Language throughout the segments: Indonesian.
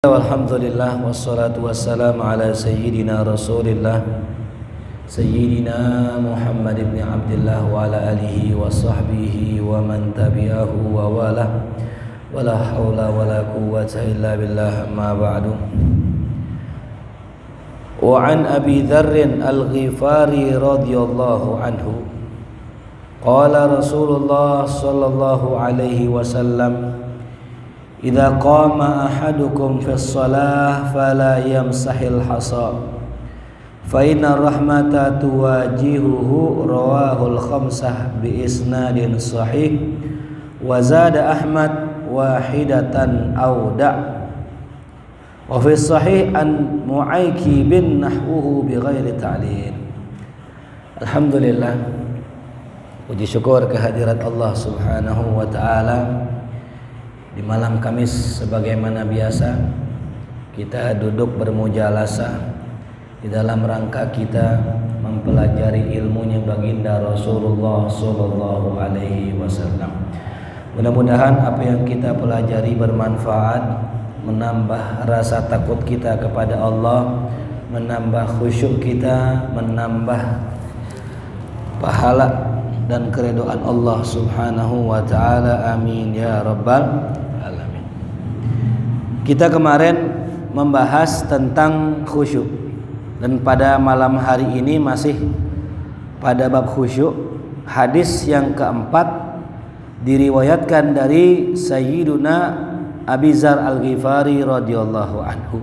Alhamdulillah wassalatu wassalamu ala sayyidina Rasulillah Sayyidina Muhammad ibn Abdullah wa ala alihi wa sahbihi wa man tabi'ahu wa wala wa la hawla wa la quwwata illa billah amma ba'du. Wa an Abi Dharr al-Ghifari radhiyallahu anhu qala Rasulullah sallallahu alaihi wasallam idza qama ahadukum fi shalah fala yamsahil hasa fa inna rahmata tuwajihuhu rawahul khamsah bi isnadin sahih wa zada Ahmad wahidatan aw da' wa fi sahih an Mu'aiki bin nahwuhu bi ghairi ta'lil. Alhamdulillah, puji syukur kehadirat Allah Subhanahu wa taala. Di malam Kamis sebagaimana biasa kita duduk bermujalasah di dalam rangka kita mempelajari ilmunya baginda Rasulullah sallallahu alaihi wasallam. Mudah-mudahan apa yang kita pelajari bermanfaat, menambah rasa takut kita kepada Allah, menambah khusyuk kita, menambah pahala dan keridhaan Allah Subhanahu wa taala. Amin ya rabbal alamin. Kita kemarin membahas tentang khusyuk dan pada malam hari ini masih pada bab khusyuk. Hadis yang keempat diriwayatkan dari Sayyiduna Abi Dzar al-Ghifari radhiyallahu anhu,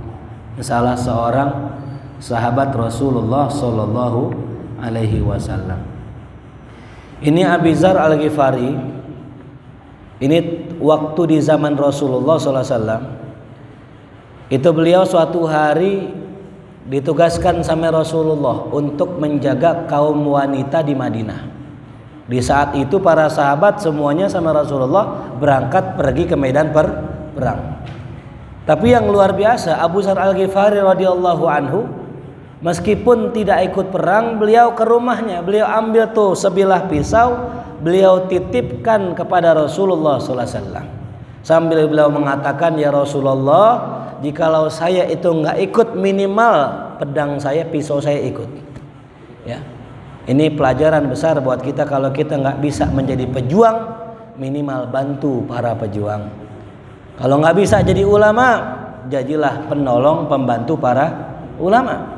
salah seorang sahabat Rasulullah sallallahu alaihi wasallam. Ini Abi Dzar al-Ghifari, ini waktu di zaman Rasulullah SAW, itu beliau suatu hari ditugaskan sama Rasulullah untuk menjaga kaum wanita di Madinah. Di saat itu para sahabat semuanya sama Rasulullah berangkat pergi ke medan perang. Tapi yang luar biasa, Abu Dzar al-Ghifari radhiyallahu anhu, meskipun tidak ikut perang, beliau ke rumahnya, beliau ambil tuh sebilah pisau, beliau titipkan kepada Rasulullah SAW. Sambil beliau mengatakan, ya Rasulullah, jikalau saya itu nggak ikut, minimal pedang saya, pisau saya ikut. Ya, ini pelajaran besar buat kita. Kalau kita nggak bisa menjadi pejuang, minimal bantu para pejuang. Kalau nggak bisa jadi ulama, jadilah penolong, pembantu para ulama.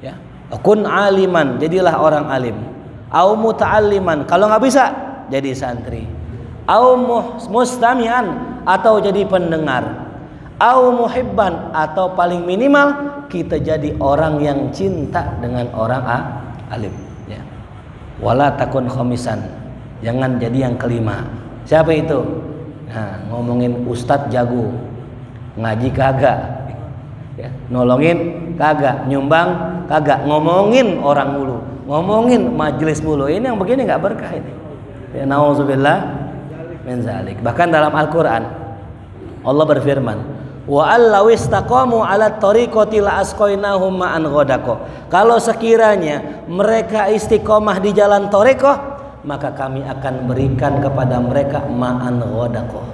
Ya, kun aliman, jadilah orang alim. Au muta'alliman, kalau nggak bisa jadi santri. Au mustami'an, atau jadi pendengar. Au muhibban, atau paling minimal kita jadi orang yang cinta dengan orang alim. Ya. Wala takun khomisan, jangan jadi yang kelima. Siapa itu? Nah, ngomongin ustadz jago, ngaji kagak. Ya, nolongin kagak, nyumbang kagak, ngomongin orang mulu, ngomongin majelis mulu. Ini yang begini nggak berkah ini. Ya, nauzubillah min zalik. Bahkan dalam Al-Qur'an Allah berfirman, wa allaw istaqamu 'ala tariqati la asqainahum ma'an ghadaqah. Kalau sekiranya mereka istiqomah di jalan thariqah, maka kami akan berikan kepada mereka ma'an ghadaqah,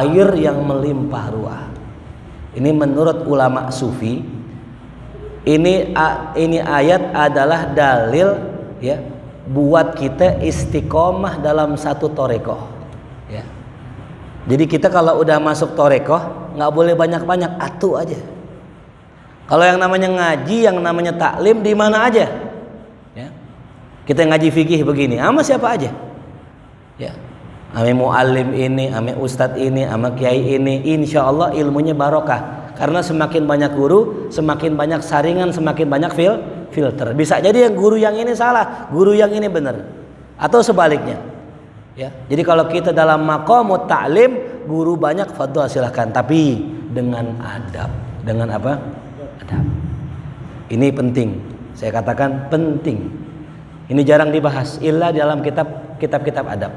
air yang melimpah ruah. Ini menurut ulama sufi, ini ayat adalah dalil ya buat kita istiqomah dalam satu thariqah. Ya. Jadi kita kalau udah masuk thariqah nggak boleh banyak-banyak, atu aja. Kalau yang namanya ngaji, yang namanya taklim di mana aja. Ya. Kita ngaji fikih begini, sama siapa aja. Ya. Ame muallim ini, ame ustadz ini, ame kiai ini, insya Allah ilmunya barokah. Karena semakin banyak guru, semakin banyak saringan, semakin banyak filter. Bisa jadi yang guru yang ini salah, guru yang ini benar, atau sebaliknya. Ya. Jadi kalau kita dalam maqamut ta'lim, guru banyak, fadhol silahkan, tapi dengan adab. Dengan apa? Adab. Ini penting. Saya katakan penting. Ini jarang dibahas, illa dalam kitab-kitab adab.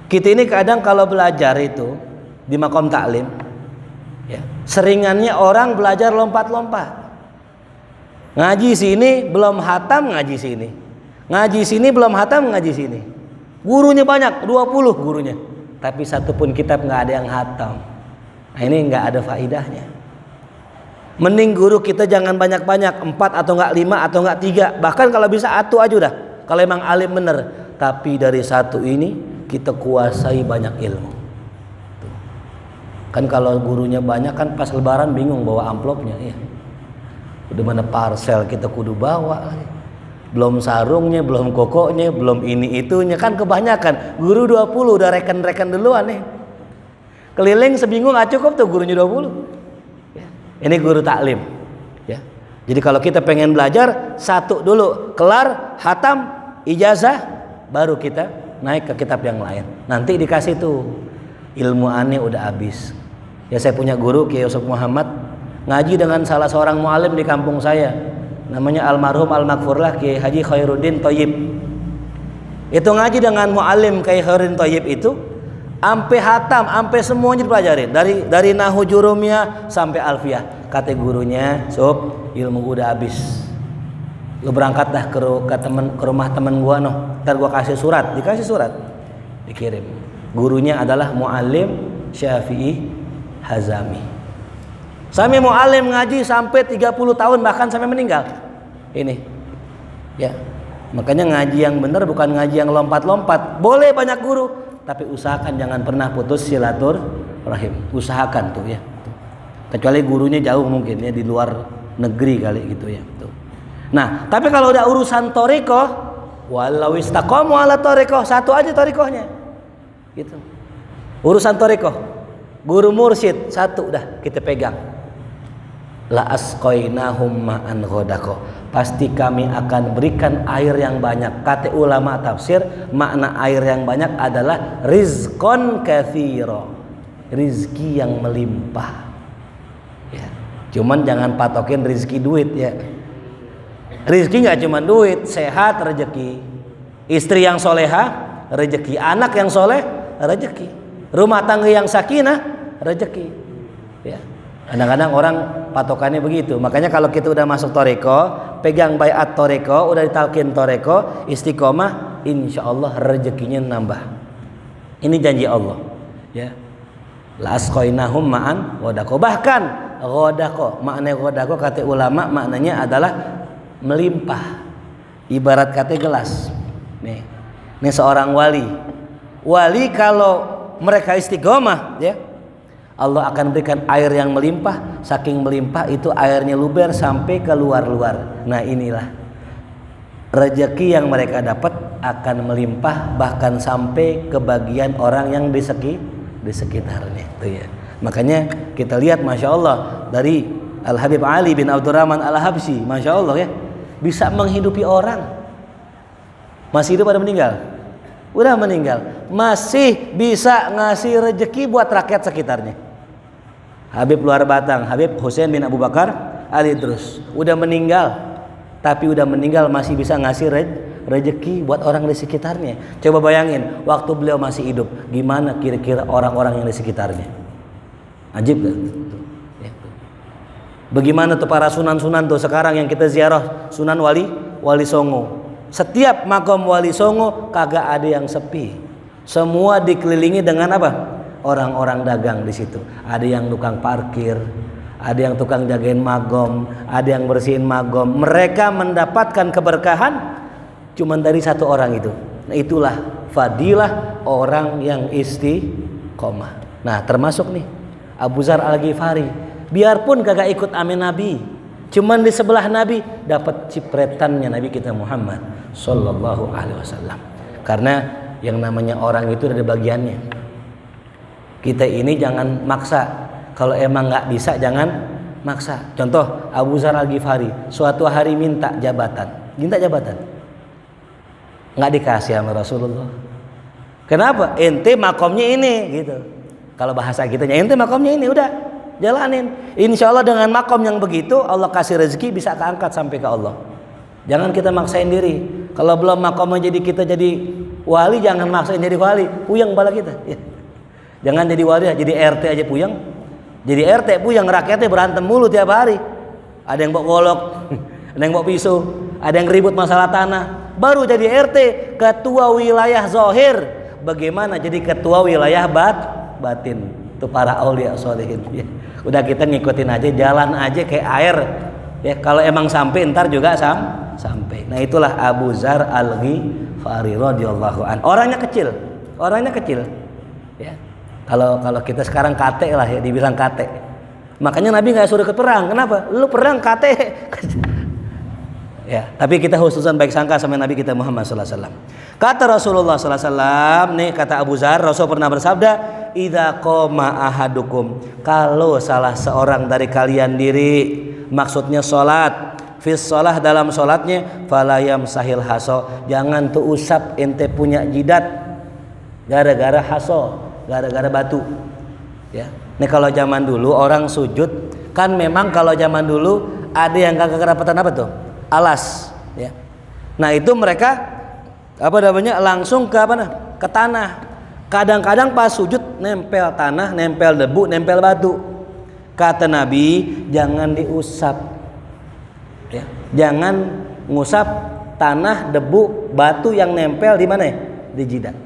Kita ini kadang kalau belajar itu di maqam ta'lim, ya, seringannya orang belajar lompat-lompat. Ngaji sini belum hatam, ngaji sini. Ngaji sini belum hatam, ngaji sini. Gurunya banyak, 20 gurunya. Tapi satu pun kitab nggak ada yang hatam. Nah, ini nggak ada faidahnya. Mending guru kita jangan banyak-banyak, 4 atau enggak 5 atau enggak 3, bahkan kalau bisa atu aja udah. Kalau emang alim bener, tapi dari satu ini kita kuasai banyak ilmu. Kan kalau gurunya banyak kan pas lebaran bingung bawa amplopnya, ya. Udah mana parcel kita kudu bawa lagi. Belum sarungnya, belum kokoknya, belum ini itunya, kan kebanyakan. Guru 20 udah reken-reken duluan nih. Keliling seminggu nggak cukup tuh gurunya 20. Ya. Ini guru taklim. Ya. Jadi kalau kita pengen belajar, satu dulu kelar, hatam, ijazah, baru kita naik ke kitab yang lain. Nanti dikasih tuh ilmu aneh udah habis. Ya saya punya guru Kiai Yusuf Muhammad, ngaji dengan salah seorang mualim di kampung saya. Namanya almarhum al-maghfurlah Kiai Haji Khairuddin Thayyib. Itu ngaji dengan mualim Kiai Khairuddin Thayyib itu sampai hatam, sampai semuanya dipelajarin. Dari nahwu jurumiyah sampai alfiyah. Kata gurunya, "Sob, ilmu udah habis. Lu berangkat dah ke rumah temen gua noh. Ntar gua kasih surat." Dikasih surat, dikirim. Gurunya adalah muallim Syafi'i Hazami. Sampai muallim ngaji sampai 30 tahun bahkan sampai meninggal. Ini. Ya. Makanya ngaji yang benar bukan ngaji yang lompat-lompat. Boleh banyak guru, tapi usahakan jangan pernah putus silaturahim. Usahakan tuh ya. Kecuali gurunya jauh mungkin ya, di luar negeri kali gitu ya. Tuh. Nah, tapi kalau udah urusan thariqah, walau istaqamu ala thariqah, satu aja thariqahnya. Gitu. Urusan thariqah, guru mursyid satu dah kita pegang. La asqainahum ma'an ghadaqah, pasti kami akan berikan air yang banyak. Kata ulama tafsir, makna air yang banyak adalah rizqan katsira, rizki yang melimpah ya. Cuman jangan patokin rizki duit ya. Rizki nggak cuma duit, sehat rezeki, istri yang soleha rezeki, anak yang soleh rezeki, rumah tangga yang sakinah rezeki ya. Kadang-kadang orang patokannya begitu. Makanya kalau kita udah masuk thariqah, pegang baiat thariqah, udah ditalkin thariqah, istiqomah, insya Allah rezekinya nambah. Ini janji Allah ya. La asqainahum ma'an ghadaqah. Bahkan ghadaqah, makna ghadaqah kata ulama maknanya adalah melimpah. Ibarat kata gelas. Nih seorang wali. Wali kalau mereka istiqomah ya, Allah akan berikan air yang melimpah. Saking melimpah itu airnya luber sampai ke luar-luar. Nah inilah rezeki yang mereka dapat akan melimpah bahkan sampai ke bagian orang yang di sekitarnya itu ya. Makanya kita lihat Masya Allah dari Al-Habib Ali bin Abdurrahman Al-Habsyi, Masya Allah ya, bisa menghidupi orang. Masih hidup atau meninggal? Udah meninggal, masih bisa ngasih rezeki buat rakyat sekitarnya. Habib luar Batang, Habib Husain bin Abu Bakar Ali Idrus, udah meninggal, tapi udah meninggal masih bisa ngasih rezeki buat orang di sekitarnya. Coba bayangin, waktu beliau masih hidup, gimana kira-kira orang-orang yang di sekitarnya? Ajib gak? Bagaimana tuh para sunan-sunan tuh sekarang yang kita ziarah, Sunan Wali Songo. Setiap makam Wali Songo kagak ada yang sepi. Semua dikelilingi dengan apa? Orang-orang dagang di situ. Ada yang tukang parkir, ada yang tukang jagain magom, ada yang bersihin magom. Mereka mendapatkan keberkahan cuman dari satu orang itu. Nah, itulah fadilah orang yang istiqomah. Nah, termasuk nih Abu Dzar Al-Ghifari. Biarpun kagak ikut amin Nabi, cuman di sebelah Nabi dapat cipretannya Nabi kita Muhammad Sallallahu Alaihi Wasallam. Karena yang namanya orang itu ada bagiannya. Kita ini jangan maksa. Kalau emang nggak bisa jangan maksa. Contoh Abu Dzar Al-Ghifari suatu hari minta jabatan, nggak dikasih sama Rasulullah. Kenapa? Ente makomnya ini gitu. Kalau bahasa kitanya ente makomnya ini, udah jalanin. Insya Allah dengan makom yang begitu Allah kasih rezeki bisa keangkat sampai ke Allah. Jangan kita maksain diri. Kalau belum makomnya jadi kita jadi wali, jangan maksain jadi wali, puyeng bala kita ya. Jangan jadi wali jadi RT aja puyeng. Jadi RT puyeng, rakyatnya berantem mulu tiap hari. Ada yang bawa golok, ada yang bawa pisau, ada yang ribut masalah tanah. Baru jadi RT, ketua wilayah zahir. Bagaimana jadi ketua wilayah batin? Itu para aulia sholihin. Ya. Udah kita ngikutin aja, jalan aja kayak air. Ya, kalau emang sampai ntar juga sampai. Nah, itulah Abu Dzar Al-Ghifari radhiyallahu an. Orangnya kecil. Ya. Kalau kita sekarang kate lah ya, dibilang kate. Makanya Nabi nggak suruh ikut perang. Kenapa? Lu perang kate. Ya, tapi kita khususan baik sangka sama Nabi kita Muhammad sallallahu alaihi wasallam. Kata Rasulullah sallallahu alaihi wasallam, nih kata Abu Dzar, Rasul pernah bersabda, "Idza qama ahadukum," kalau salah seorang dari kalian diri, maksudnya salat, fis shalah dalam salatnya, fala yamsahil haso, jangan tuh usap ente punya jidat gara-gara haso, gara-gara batu. Ya. Nih kalau zaman dulu orang sujud, kan memang kalau zaman dulu ada yang kagak kedapatan apa tuh? Alas, ya. Nah itu mereka langsung ke ke tanah. Kadang-kadang pas sujud nempel tanah, nempel debu, nempel batu. Kata Nabi jangan diusap, ya. Jangan ngusap tanah, debu, batu yang nempel di mana? Di jidat.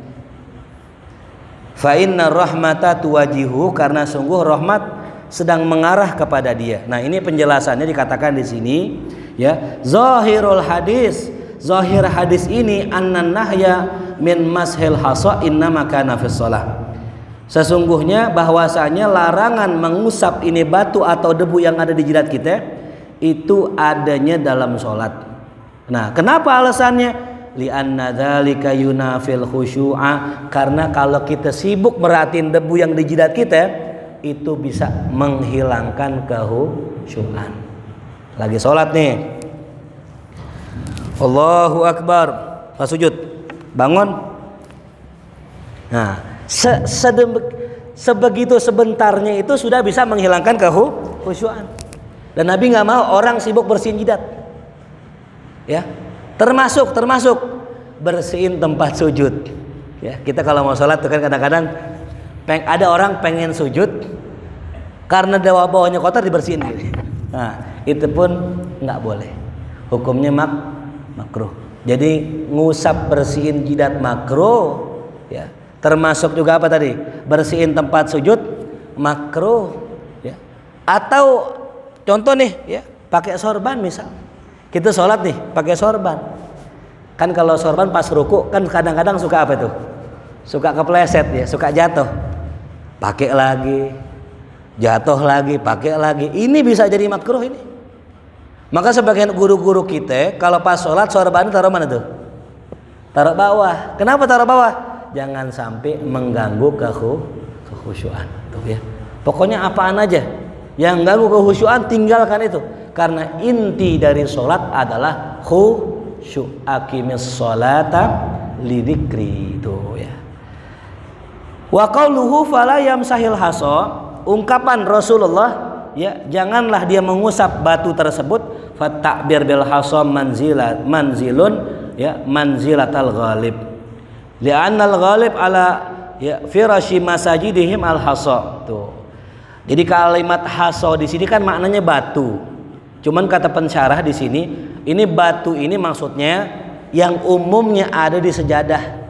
Fa inna rahmata tuwajihu, karena sungguh rahmat sedang mengarah kepada dia. Nah ini penjelasannya dikatakan di sini. Ya, zahirul hadis, zahir hadis ini annan nahya min mashil hasa innama kana fis shalah. Sesungguhnya bahwasanya larangan mengusap ini batu atau debu yang ada di jidat kita itu adanya dalam salat. Nah, kenapa alasannya? Li'anna dzalika yunafil khusyu'a, karena kalau kita sibuk merhatiin debu yang di jidat kita itu bisa menghilangkan kekhusyuan. Lagi sholat nih, Allahu Akbar, pas sujud, bangun. Nah, sebegitu sebentarnya itu sudah bisa menghilangkan kekhusyuan. Dan Nabi nggak mau orang sibuk bersihin jidat. Ya, termasuk bersihin tempat sujud. Ya, kita kalau mau sholat tuh kan kadang-kadang ada orang pengen sujud karena bawahnya kotor dibersihin gitu. Nah, itu pun nggak boleh. Hukumnya makruh. Jadi ngusap bersihin jidat makruh, ya. Termasuk juga apa tadi? Bersihin tempat sujud makruh, ya. Atau contoh nih, ya, pakai sorban misal. Kita sholat nih pakai sorban. Kan kalau sorban pas ruku kan kadang-kadang suka apa tuh? Suka kepleset ya, suka jatuh. Pakai lagi, jatuh lagi, pakai lagi. Ini bisa jadi makruh ini. Maka sebagian guru-guru kita kalau pas sholat sorban taruh mana tuh? Taruh bawah. Kenapa taruh bawah? Jangan sampai mengganggu kekhusyuan. Tuh ya. Pokoknya apaan aja yang ganggu kekhusyuan tinggalkan itu. Karena inti dari sholat adalah khusyuk. Aqimis sholata lidzikri, itu ya. Wa qauluhu fala yamsahil hasa. Ungkapan Rasulullah, ya, janganlah dia mengusap batu tersebut. Fatakbir bil hasa manzilun, ya, manzilatal ghalib. Li'annal ghalib ala, ya, firashi masajidihim al hasa. Tuh. Jadi kalimat hasa di sini kan maknanya batu. Cuman kata pensyarah di sini, ini batu ini maksudnya yang umumnya ada di sejadah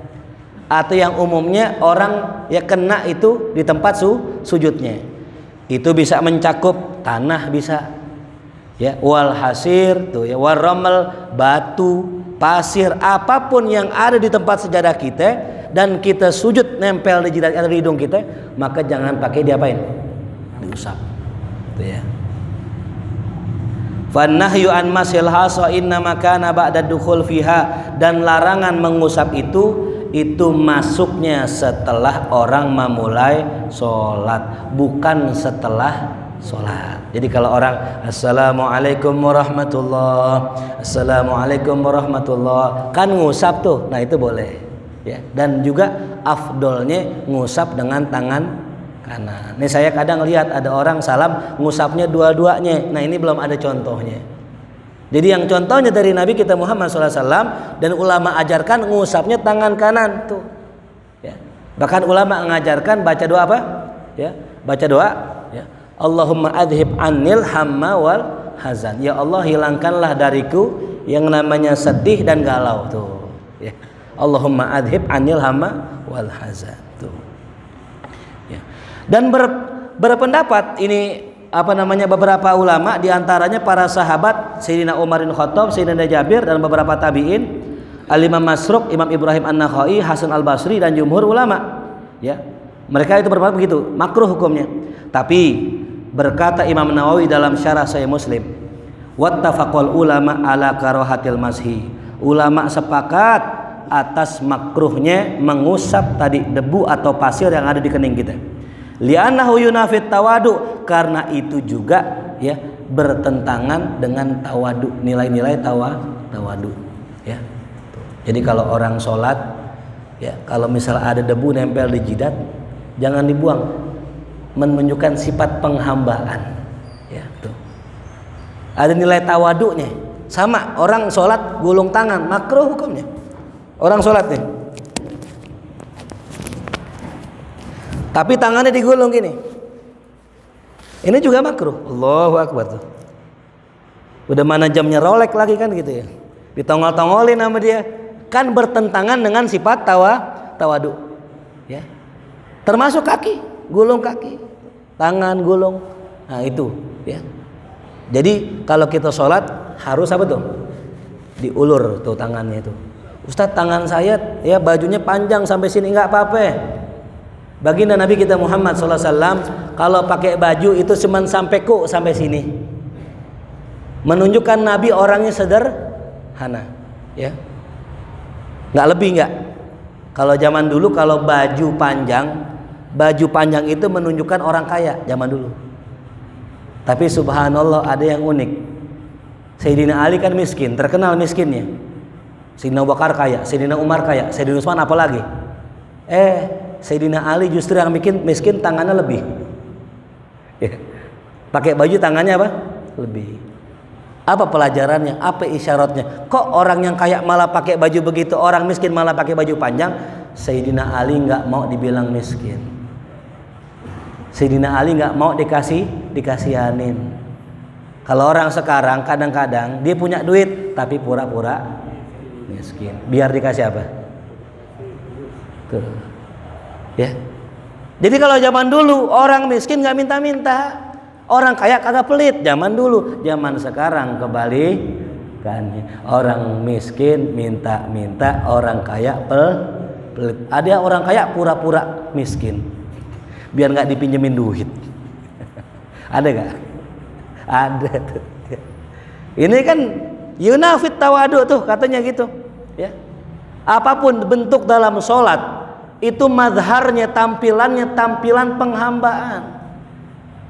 atau yang umumnya orang ya kena itu di tempat sujudnya. Itu bisa mencakup tanah bisa, ya, wal hasir tuh ya, wal ramal, batu, pasir, apapun yang ada di tempat sejadah kita dan kita sujud nempel di jidat atau di hidung kita, maka jangan pakai diapain? Diusap. Tuh ya. Fannahyu an masil hasa inna makana ba'da dukhul fiha, dan larangan mengusap itu masuknya setelah orang memulai sholat, bukan setelah sholat. Jadi kalau orang assalamualaikum warahmatullah, assalamualaikum warahmatullah, kan ngusap tuh, nah itu boleh, ya. Dan juga afdolnya ngusap dengan tangan kanan. Ini saya kadang lihat ada orang salam ngusapnya dua-duanya. Nah ini belum ada contohnya. Jadi yang contohnya dari Nabi kita Muhammad SAW dan ulama ajarkan ngusapnya tangan kanan tuh. Ya. Bahkan ulama mengajarkan baca doa apa? Ya, baca doa. Ya. Allahumma adhib anil hamma wal hazan. Ya Allah hilangkanlah dariku yang namanya sedih dan galau tuh. Ya. Allahumma adhib anil hamma wal hazan tuh. Ya. Dan berpendapat ini beberapa ulama, diantaranya para sahabat Sayyidina Umar bin Khattab, Sayyidina Jabir, dan beberapa tabi'in, Al-Imam Masruq, Imam Ibrahim An-Nakhai, Hasan Al-Basri, dan jumhur ulama, ya, mereka itu berpendapat begitu, makruh hukumnya. Tapi berkata Imam Nawawi dalam syarah Sahih Muslim, wattafaqal ulama ala karahatil mashi, ulama sepakat atas makruhnya mengusap tadi debu atau pasir yang ada di kening kita. Li'annahu yunafit tawadu, karena itu juga ya bertentangan dengan tawadu, nilai-nilai tawadu, ya. Jadi kalau orang sholat, ya, kalau misal ada debu nempel di jidat, jangan dibuang, menunjukkan sifat penghambaan, ya, tuh. Ada nilai tawadunya. Sama orang sholat gulung tangan, makruh hukumnya. Orang sholat nih, tapi tangannya digulung gini, ini juga makruh. Allahu Akbar tuh. Udah mana jamnya Rolex lagi kan gitu ya, ditongol-tongolin sama dia, kan bertentangan dengan sifat tawadu, ya. Termasuk kaki, gulung kaki, tangan gulung, nah itu, ya. Jadi kalau kita sholat harus apa tuh? Diulur tuh tangannya itu. Ustadz, tangan saya ya bajunya panjang sampai sini, nggak apa-apa. Baginda Nabi kita Muhammad SAW kalau pakai baju itu cuma sampai sampai sini, menunjukkan Nabi orangnya sederhana, ya, nggak lebih nggak. Kalau zaman dulu kalau baju panjang itu menunjukkan orang kaya zaman dulu. Tapi subhanallah ada yang unik. Sayyidina Ali kan miskin, terkenal miskinnya. Sayyidina Abu Bakar kaya, Sayyidina Umar kaya, Sayyidina Utsman apalagi. Sayyidina Ali justru yang miskin tangannya lebih. Pakai baju tangannya apa? Lebih. Apa pelajarannya? Apa isyaratnya? Kok orang yang kaya malah pakai baju begitu, orang miskin malah pakai baju panjang? Sayyidina Ali nggak mau dibilang miskin. Sayyidina Ali nggak mau dikasihanin. Kalau orang sekarang kadang-kadang dia punya duit tapi pura-pura miskin. Biar dikasih apa? Tuh. Ya. Jadi kalau zaman dulu orang miskin nggak minta-minta, orang kaya kagak pelit. Zaman dulu, zaman sekarang kebalikannya. Orang miskin minta-minta, orang kaya pelit. Ada orang kaya pura-pura miskin, biar nggak dipinjemin duit. Ada nggak? Ada tuh. Ini kan yunafit tawadu tuh katanya gitu, ya. Apapun bentuk dalam sholat itu mazharnya, tampilan penghambaan.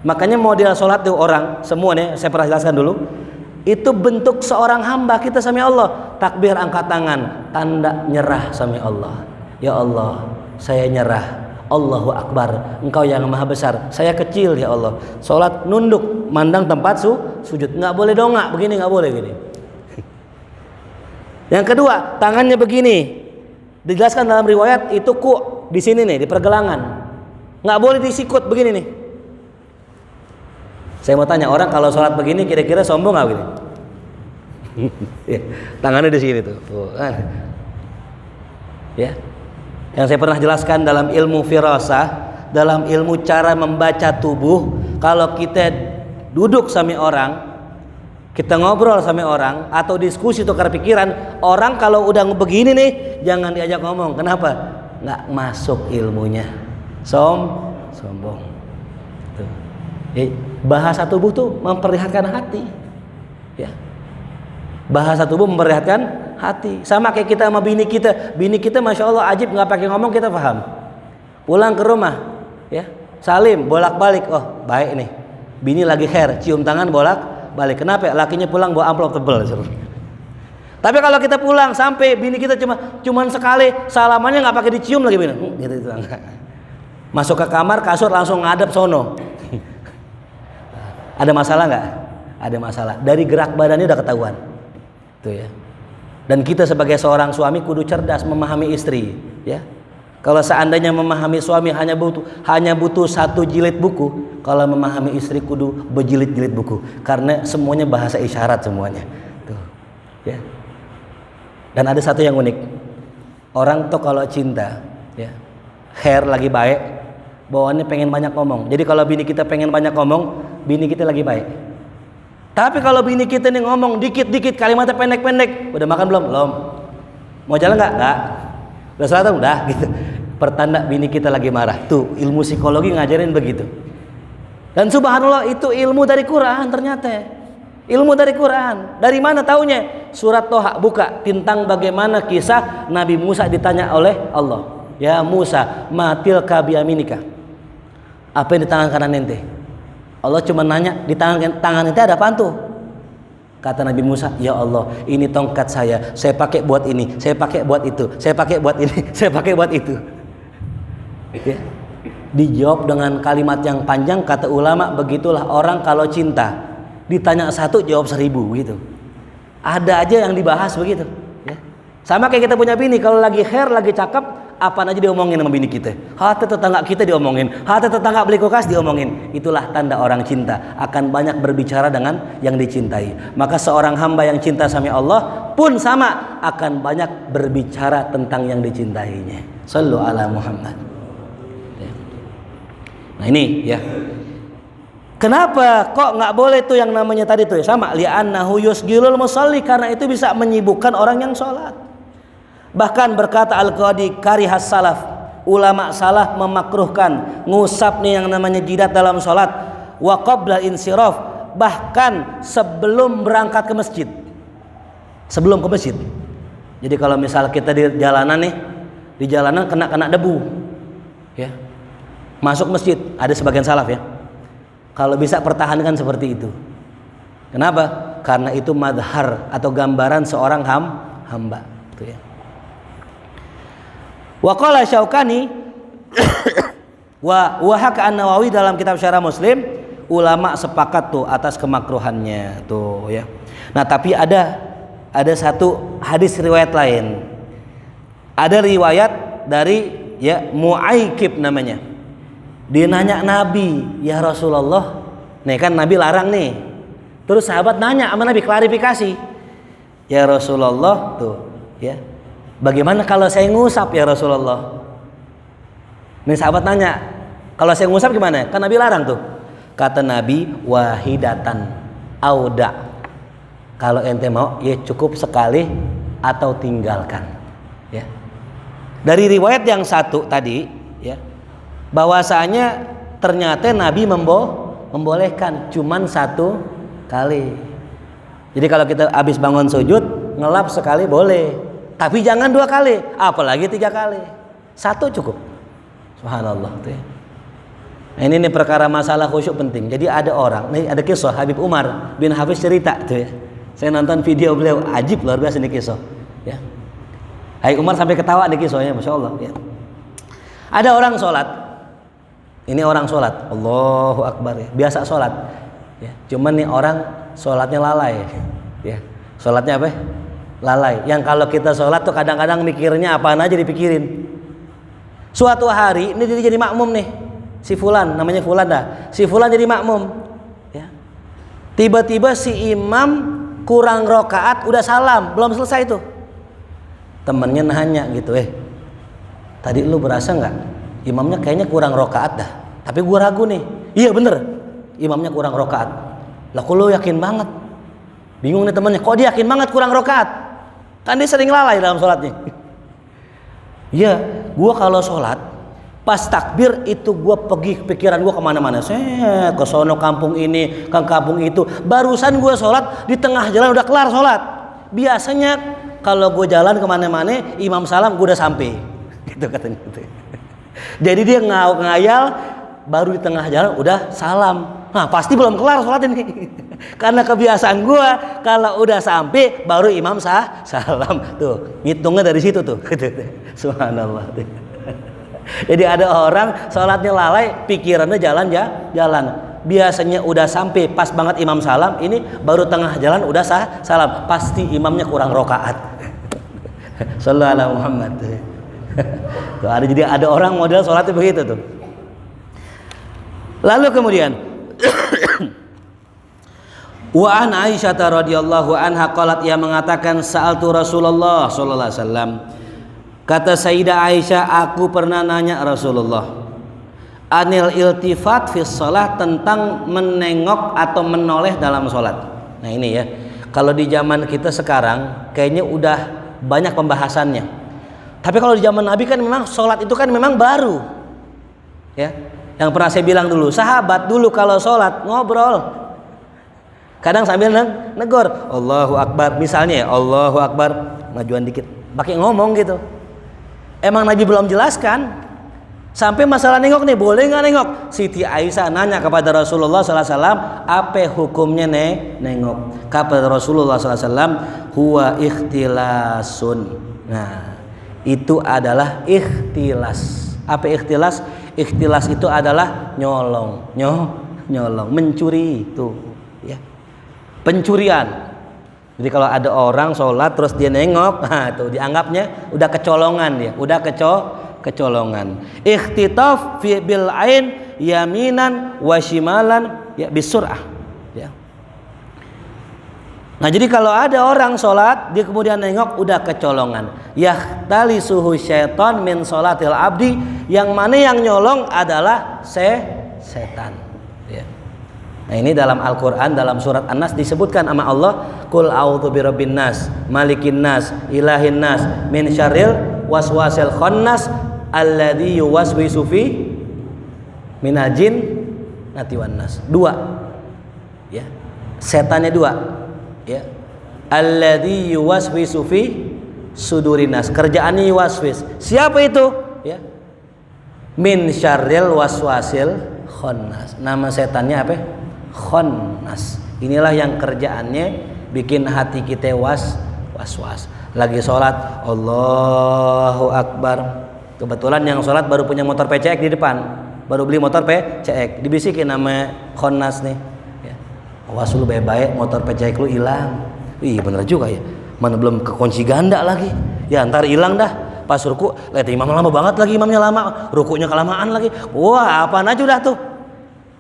Makanya model sholat tuh orang semua nih, saya pernah jelaskan dulu, itu bentuk seorang hamba kita sama Allah. Takbir angkat tangan, tanda nyerah sama Allah. Ya Allah, saya nyerah. Allahu Akbar, Engkau yang maha besar, saya kecil ya Allah. Sholat nunduk, mandang tempat sujud, nggak boleh dongak begini, nggak boleh gini. Yang kedua, tangannya begini, dijelaskan dalam riwayat itu di sini nih, di pergelangan, nggak boleh disikut begini nih. Saya mau tanya, orang kalau sholat begini kira-kira sombong nggak begini? Tangannya di sini tuh, ya. Yang saya pernah jelaskan dalam ilmu firasah, dalam ilmu cara membaca tubuh, kalau kita duduk sama orang, kita ngobrol sama orang atau diskusi tukar pikiran, orang kalau udah begini nih jangan diajak ngomong. Kenapa? Nggak masuk ilmunya, sombong. Tuh. Bahasa tubuh tuh memperlihatkan hati, ya. Bahasa tubuh memperlihatkan hati. Sama kayak kita sama bini kita masya Allah ajib, nggak pakai ngomong kita paham. Pulang ke rumah, ya, salim bolak-balik, oh baik nih, bini lagi hair, cium tangan bolak-balik. Kenapa? Lakinya pulang bawa amplop tebel. Tapi kalau kita pulang sampai bini kita cuman sekali salamannya nggak pakai dicium lagi bini, gitu. Masuk ke kamar, kasur langsung ngadep sono. Ada masalah nggak? Ada masalah. Dari gerak badannya udah ketahuan. Tuh ya. Dan kita sebagai seorang suami kudu cerdas memahami istri, ya. Kalau seandainya memahami suami hanya butuh 1 jilid buku, kalau memahami istri kudu berjilid-jilid buku, karena semuanya bahasa isyarat semuanya. Tuh. Ya. Dan ada satu yang unik. Orang tuh kalau cinta, ya, hair lagi baik, bawaannya pengen banyak ngomong. Jadi kalau bini kita pengen banyak ngomong, bini kita lagi baik. Tapi kalau bini kita nih ngomong dikit-dikit, kalimatnya pendek-pendek, udah makan belum? Belum. Mau jalan nggak? Nggak. Udah sholat? Udah gitu. Pertanda bini kita lagi marah. Tuh ilmu psikologi ngajarin begitu. Dan subhanallah itu ilmu dari Quran ternyata. Ilmu dari Quran. Dari mana taunya? Surat Toha buka tentang bagaimana kisah Nabi Musa ditanya oleh Allah. Ya Musa, matil kabiyaminika. Apa yang di tangan kanan ente? Allah cuma nanya, di tangan ente ada apaan tuh? Kata Nabi Musa, ya Allah, ini tongkat saya pakai buat ini, saya pakai buat itu, saya pakai buat ini, saya pakai buat itu. Ya. Dijawab dengan kalimat yang panjang. Kata ulama, begitulah orang kalau cinta, ditanya satu jawab 1000 gitu. Ada aja yang dibahas begitu ya. Sama kayak kita punya bini, kalau lagi hair, lagi cakep, apa aja diomongin sama bini kita. Hati tetangga kita diomongin, hati tetangga beli kulkas diomongin. Itulah tanda orang cinta, akan banyak berbicara dengan yang dicintai. Maka seorang hamba yang cinta sama Allah pun sama, akan banyak berbicara tentang yang dicintainya. Sallu ala Muhammad. Nah ini ya. Kenapa kok nggak boleh tuh yang namanya tadi tuh ya? Sama li'annahu yusgilul musalli, karena itu bisa menyibukkan orang yang sholat. Bahkan berkata Al-Qadi karihas salaf, ulama salaf memakruhkan ngusap nih yang namanya jidat dalam sholat, wa qabla insiraf, bahkan sebelum berangkat ke masjid. Sebelum ke masjid. Jadi kalau misal kita di jalanan nih, di jalanan kena debu ya, masuk masjid, ada sebagian salaf ya, kalau bisa pertahankan seperti itu. Kenapa? Karena itu madhar atau gambaran seorang hamba itu ya. Wa qala Syaukani wa haka an-Nawawi dalam kitab Syarah Muslim, ulama sepakat tuh atas kemakruhannya tuh ya. Nah, tapi ada satu hadis riwayat lain. Ada riwayat dari ya Mu'aikib namanya. Dia nanya Nabi, ya Rasulullah, nih kan Nabi larang nih. Terus sahabat nanya sama Nabi, klarifikasi. Ya Rasulullah tuh ya, bagaimana kalau saya ngusap ya Rasulullah? Nih sahabat nanya, kalau saya ngusap gimana? Kan Nabi larang tuh. Kata Nabi, wahidatan auda. Kalau ente mau ya cukup sekali atau tinggalkan ya. Dari riwayat yang satu tadi ya, bahwasanya ternyata Nabi membolehkan cuman 1 kali. Jadi kalau kita habis bangun sujud ngelap sekali boleh, tapi jangan 2 kali, apalagi 3 kali. 1 cukup. Subhanallah tuh ya. Nah, ini nih perkara masalah khusyuk penting. Jadi ada orang, nih ada kisah Habib Umar bin Hafiz cerita tuh ya. Saya nonton video beliau, ajib luar biasa nih kisah ya. Habib Umar sampai ketawa nih kisahnya, Masya Allah ya. Ada orang sholat. Ini orang sholat, Allahu Akbar ya. Biasa sholat ya. Cuman nih orang sholatnya lalai ya. Sholatnya apa? Lalai. Yang kalau kita sholat tuh kadang-kadang mikirnya apaan aja dipikirin. Suatu hari ini dia jadi makmum nih, si Fulan, namanya Fulan dah. Si Fulan jadi makmum ya. Tiba-tiba si imam kurang rokaat, udah salam, belum selesai tuh. Temennya nanya gitu, tadi lu berasa nggak? Imamnya kayaknya kurang rokaat dah. Tapi gue ragu nih. Iya bener, imamnya kurang rokaat. Lah kok lu yakin banget? Bingung nih temennya, kok dia yakin banget kurang rokaat? Kan dia sering lalai dalam sholatnya. Iya, gue kalau sholat pas takbir itu gue pergi pikiran gue kemana-mana. Saya ke sono kampung ini, ke kampung itu. Barusan gue sholat di tengah jalan udah kelar sholat. Biasanya kalau gue jalan kemana-mana, imam salam gue udah sampai. Gitu katanya. Jadi dia ngayal baru di tengah jalan udah salam. Nah pasti belum kelar sholat ini. Karena kebiasaan gue kalau udah sampai baru imam salam. Tuh ngitungnya dari situ tuh. Subhanallah. Jadi ada orang sholatnya lalai, pikirannya jalan. Biasanya udah sampai pas banget imam salam, ini baru tengah jalan udah salam. Pasti imamnya kurang rokaat. Sallallahu alaihi Muhammad. Tuh, jadi ada orang model sholatnya begitu tuh. Lalu kemudian wa an Aisyah radhiyallahu anha qalat, ia mengatakan sa'altu Rasulullah sallallahu alaihi wasallam. Kata Sayyidah Aisyah, aku pernah nanya Rasulullah, Anil iltifat fi shalah, tentang menengok atau menoleh dalam sholat. Nah ini ya, kalau di zaman kita sekarang kayaknya udah banyak pembahasannya. Tapi kalau di zaman Nabi kan memang sholat itu kan memang baru. Ya, yang pernah saya bilang dulu, sahabat dulu kalau sholat ngobrol, kadang sambil negor, Allahu Akbar, misalnya Allahu Akbar, majuan dikit, pakai ngomong gitu. Emang Nabi belum jelaskan. Sampai masalah nengok nih, boleh nggak nengok? Siti Aisyah nanya kepada Rasulullah SAW, apa hukumnya nengok? Kata Rasulullah SAW, huwa ikhtilasun. Nah, itu adalah ikhtilas. Apa ikhtilas? Ikhtilas itu adalah nyolong, mencuri itu, ya. Pencurian. Jadi kalau ada orang sholat terus dia nengok, nah itu dianggapnya udah kecolongan dia, udah kecolongan. Ikhtitaf fi bil ain yaminan wa shimalan ya bisur'ah, ya. Nah, jadi kalau ada orang sholat dia kemudian nengok, udah kecolongan. Yahtalisuhu syaitan min sholatil abdi, yang mana yang nyolong adalah setan, ya. Nah, ini dalam Al-Qur'an dalam surat An-Nas disebutkan sama Allah, qul a'udzu birabbin nas, malikin nas, ilahin nas, min syarril waswasil khannas alladzi yuwaswisu fi minal jinnati wan nas. Dua, ya, setannya dua, ya. Alladzi yuwaswisu fi sudurin nas, kerjaannya yuwaswis. Siapa itu? Ya, min syarril waswasil khannas. Nama setannya apa? Khannas. Inilah yang kerjaannya bikin hati kita was-was. Lagi sholat, Allahu Akbar. Kebetulan yang sholat baru punya motor PCX di depan, baru beli motor PCX, dibisikin nama Khannas nih, ya. Awas lu baik-baik, motor PCX lu hilang. Ih bener juga ya, mana belum kekunci ganda lagi, ya ntar hilang dah. Pas ruku, lihat imam lama banget lagi, imamnya lama, rukunya kelamaan lagi. Wah apaan aja udah tuh.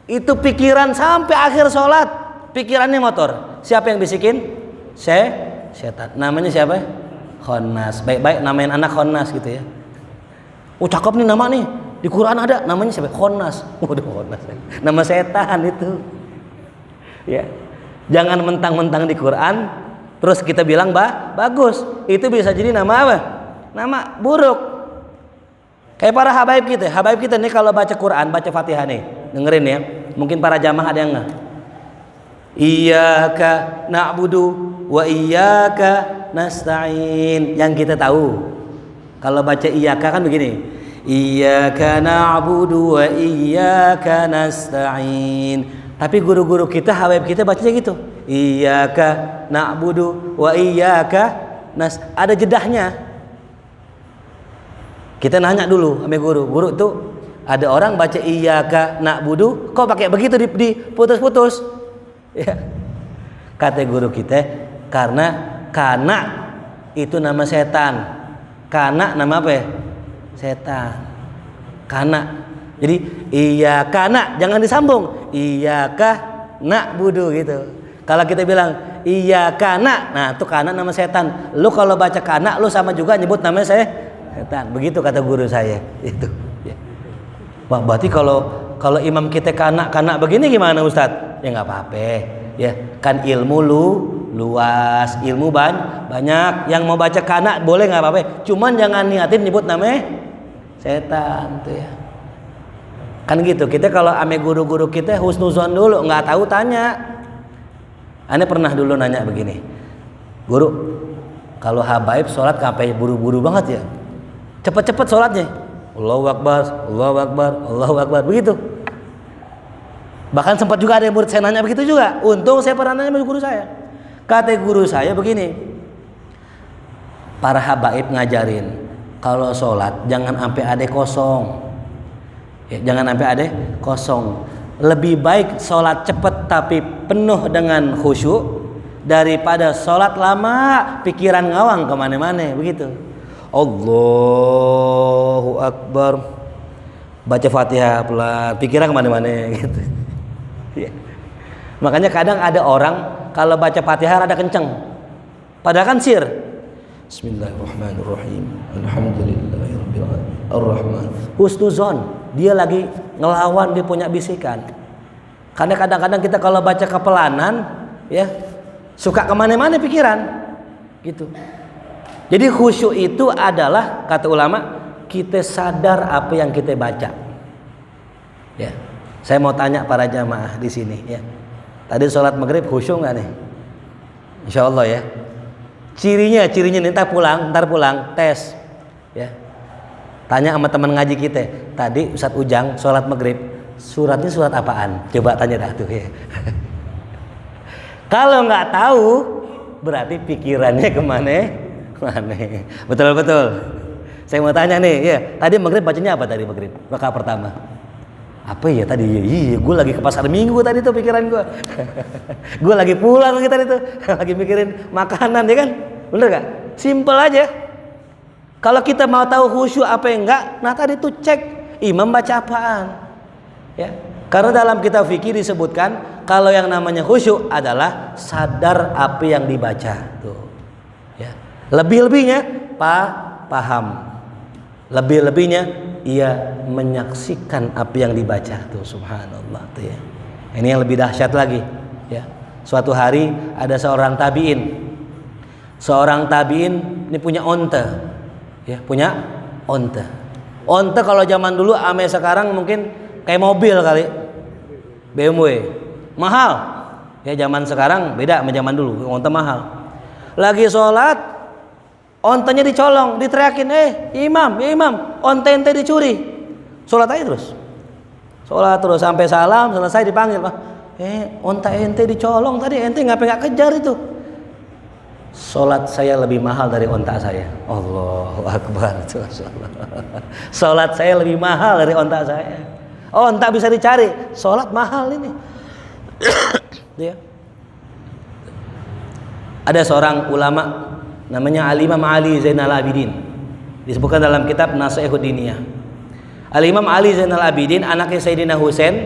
Itu pikiran sampai akhir sholat, pikirannya motor. Siapa yang bisikin? Setan. Namanya siapa? Khannas. Baik-baik namain anak Khannas gitu ya. Oh cakep nih nama nih, di Quran ada, namanya siapa? Khannas. Waduh, Khannas. Nama setan itu. Ya. Jangan mentang-mentang di Quran terus kita bilang bagus. Itu bisa jadi nama apa? Nama buruk. Kayak para habaib kita nih kalau baca Quran, baca Fatihah nih, dengerin ya. Mungkin para jamaah ada yang enggak. Iyyaka na'budu wa iyyaka nasta'in. Yang kita tahu. Kalau baca iyyaka kan begini. Iyyaka na'budu wa iyyaka nasta'in. Tapi guru-guru kita, habaib kita bacanya gitu. Iyyaka na'budu wa iyyaka ada jedahnya. Kita nanya dulu sama guru tuh ada orang baca iyyaka na'budu kok pakai begitu diputus-putus, ya. Kata guru kita, karena kana itu nama setan, kana nama apa ya? Setan, kana. Jadi iyyaka na jangan disambung, iyyaka na'budu gitu. Kalau kita bilang iyyaka na, nah itu kana nama setan. Lu kalau baca kana lu sama juga nyebut namanya setan. Begitu kata guru saya itu, ya. Wah, berarti kalau imam kita kana begini gimana Ustadz? Ya nggak apa-apa, ya. Kan ilmu luas, ilmu banyak. Yang mau baca kana boleh nggak apa-apa. Cuman jangan niatin nyebut namanya setan tuh ya. Kan gitu. Kita kalau ame guru-guru kita husnuzon dulu, nggak tahu tanya. Ane pernah dulu nanya begini, guru, kalau habaib sholat sampai buru-buru banget ya? Cepet-cepet sholatnya, Allahu Akbar, Allahu Akbar, Allahu Akbar, begitu. Bahkan sempat juga ada yang murid saya nanya begitu juga. Untung saya pernah nanya sama guru saya. Kata guru saya begini, para habaib ngajarin kalau sholat jangan sampai ada kosong, ya, jangan sampai ada kosong. Lebih baik sholat cepat tapi penuh dengan khusyuk daripada sholat lama pikiran ngawang kemana-mana, begitu. Allahu Akbar, baca Fatihah pelan, pikiran kemana-mana gitu. Ya. Makanya kadang ada orang kalau baca Fatihah rada kenceng, padahal kan sir. Bismillahirrahmanirrahim. Alhamdulillahirabbil alamin. Ar-Rahman. Husnuzon, dia lagi ngelawan, dia punya bisikan. Karena kadang-kadang kita kalau baca kepelanan, ya suka kemana-mana pikiran, gitu. Jadi khusyuk itu adalah, kata ulama, kita sadar apa yang kita baca. Ya, saya mau tanya para jamaah di sini. Ya, tadi sholat maghrib khusyuk nggak nih? Insya Allah ya. Cirinya nih, ntar pulang tes. Ya, tanya sama teman ngaji kita. Tadi Ustadz Ujang sholat maghrib, suratnya surat apaan? Coba tanya dah tuh ya. Kalau nggak tahu, berarti pikirannya kemana? Betul. Saya mau tanya nih, ya. Tadi maghrib bacanya apa tadi maghrib? Rakaat pertama. Apa ya tadi? Iya, gue lagi ke pasar minggu tadi tuh pikiran gue. Gue lagi pulang lagi tadi tuh, lagi mikirin makanan, ya kan? Bener gak? Simple aja. Kalau kita mau tahu khusyuk apa yang enggak, nah tadi tuh cek imam baca apaan. Ya. Karena dalam kitab fikih disebutkan kalau yang namanya khusyuk adalah sadar apa yang dibaca. Tuh. Ya. Lebih-lebihnya paham. Lebih-lebihnya ia menyaksikan apa yang dibaca. Tuh subhanallah tuh ya. Ini yang lebih dahsyat lagi, ya. Suatu hari ada seorang tabi'in. Seorang tabi'in ini punya onta. Ya, punya onta. Onta kalau zaman dulu ame sekarang mungkin kayak mobil kali. BMW. Mahal. Ya zaman sekarang beda sama zaman dulu. Onta mahal. Lagi sholat, ontanya dicolong, diteriakin, imam, onta ente dicuri. Sholat aja terus. Sholat terus sampai salam, selesai dipanggil. Onta ente dicolong tadi, ente ngapain nggak kejar itu? Sholat saya lebih mahal dari onta saya. Allahu Akbar. Sholat saya lebih mahal dari onta saya. Onta bisa dicari, sholat mahal ini. Ya. Ada seorang ulama namanya Al-Imam Ali Zainal Abidin, disebutkan dalam kitab Nasihatul Diniyah. Al-Imam Ali Zainal Abidin anaknya Sayyidina Husain.